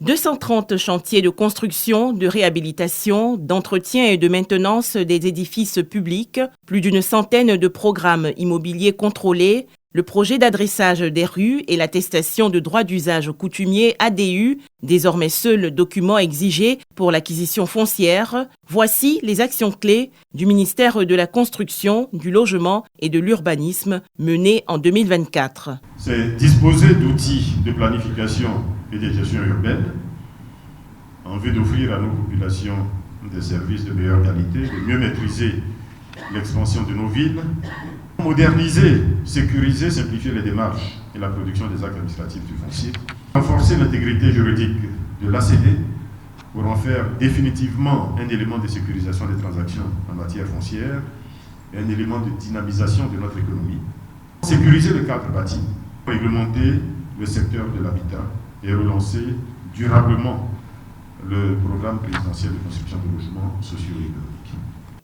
230 chantiers de construction, de réhabilitation, d'entretien et de maintenance des édifices publics, plus d'une centaine de programmes immobiliers contrôlés, le projet d'adressage des rues et l'attestation de droit d'usage coutumier ADU, désormais seul document exigé pour l'acquisition foncière, voici les actions clés du ministère de la Construction, du Logement et de l'Urbanisme menées en 2024. C'est disposer d'outils de planification et de gestion urbaine en vue d'offrir à nos populations des services de meilleure qualité, de mieux maîtriser l'expansion de nos villes, moderniser, sécuriser, simplifier les démarches et la production des actes administratifs du foncier, renforcer l'intégrité juridique de l'ACD pour en faire définitivement un élément de sécurisation des transactions en matière foncière et un élément de dynamisation de notre économie, sécuriser le cadre bâti, réglementer le secteur de l'habitat et relancer durablement le programme présidentiel de construction de logements socio-économiques.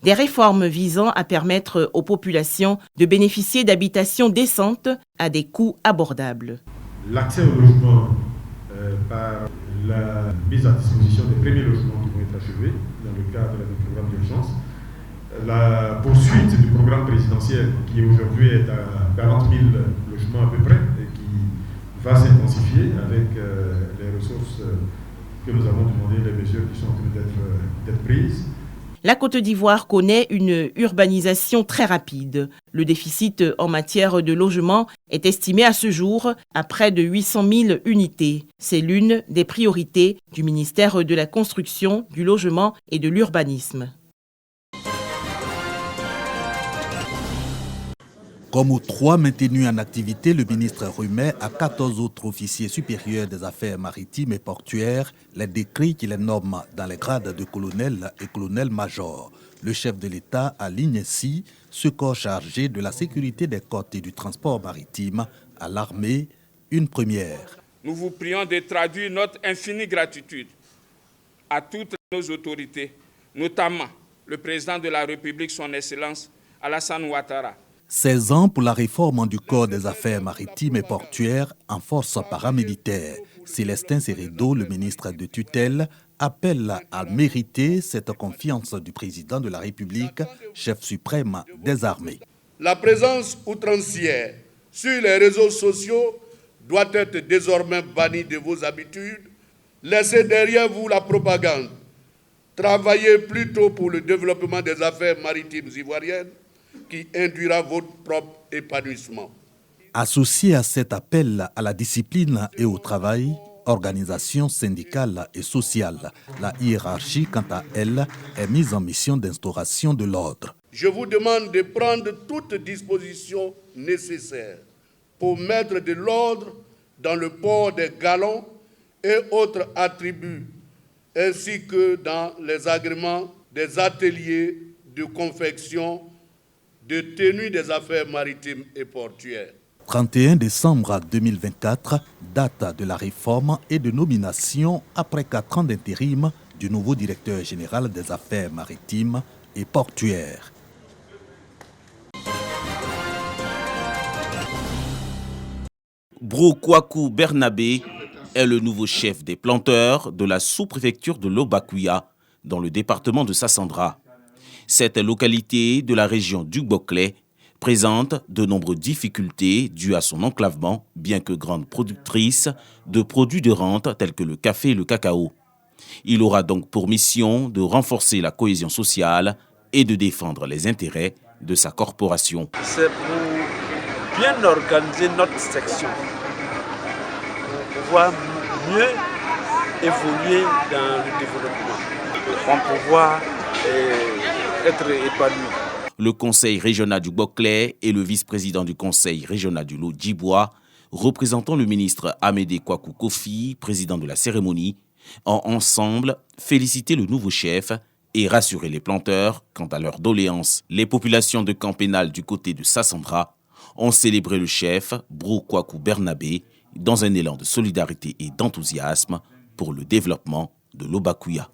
Des réformes visant à permettre aux populations de bénéficier d'habitations décentes à des coûts abordables. L'accès au logement par la mise à disposition des premiers logements qui vont être achevés dans le cadre du programme d'urgence. La poursuite du programme présidentiel qui aujourd'hui est à 40 000 logements à peu près et qui va s'intensifier avec les ressources que nous avons demandé, les mesures qui sont en train d'être prises. La Côte d'Ivoire connaît une urbanisation très rapide. Le déficit en matière de logement est estimé à ce jour à près de 800 000 unités. C'est l'une des priorités du ministère de la Construction, du Logement et de l'Urbanisme. Comme aux 3 maintenus en activité, le ministre remet à 14 autres officiers supérieurs des affaires maritimes et portuaires les décrets qui les nomment dans les grades de colonel et colonel-major. Le chef de l'État aligne ainsi ce corps chargé de la sécurité des côtes et du transport maritime à l'armée, une première. Nous vous prions de traduire notre infinie gratitude à toutes nos autorités, notamment le président de la République, son Excellence Alassane Ouattara. 16 ans pour la réforme du Code des affaires maritimes et portuaires en force paramilitaire. Célestin Seredo, le ministre de tutelle, appelle à mériter cette confiance du président de la République, chef suprême des armées. La présence outrancière sur les réseaux sociaux doit être désormais bannie de vos habitudes. Laissez derrière vous la propagande. Travaillez plutôt pour le développement des affaires maritimes ivoiriennes qui induira votre propre épanouissement. Associé à cet appel à la discipline et au travail, organisations syndicales et sociales, la hiérarchie, quant à elle, est mise en mission d'instauration de l'ordre. Je vous demande de prendre toutes dispositions nécessaires pour mettre de l'ordre dans le port des galons et autres attributs, ainsi que dans les agréments des ateliers de confection de tenue des affaires maritimes et portuaires. 31 décembre 2024, date de la réforme et de nomination après 4 ans d'intérim du nouveau directeur général des affaires maritimes et portuaires. Bro Kwaku Bernabé est le nouveau chef des planteurs de la sous-préfecture de l'Obakouya, dans le département de Sassandra. Cette localité de la région du Boclé présente de nombreuses difficultés dues à son enclavement, bien que grande productrice de produits de rente tels que le café et le cacao. Il aura donc pour mission de renforcer la cohésion sociale et de défendre les intérêts de sa corporation. C'est pour bien organiser notre section, pour pouvoir mieux évoluer dans le développement, pour pouvoir être épanoui. Le conseil régional du Boclé et le vice-président du conseil régional du Lot-Djibois, représentant le ministre Amédée Kwaku Kofi, président de la cérémonie, ont ensemble félicité le nouveau chef et rassuré les planteurs quant à leur doléance. Les populations de camp pénal du côté de Sassandra ont célébré le chef, Bro Kwaku Bernabé, dans un élan de solidarité et d'enthousiasme pour le développement de l'Obakouya.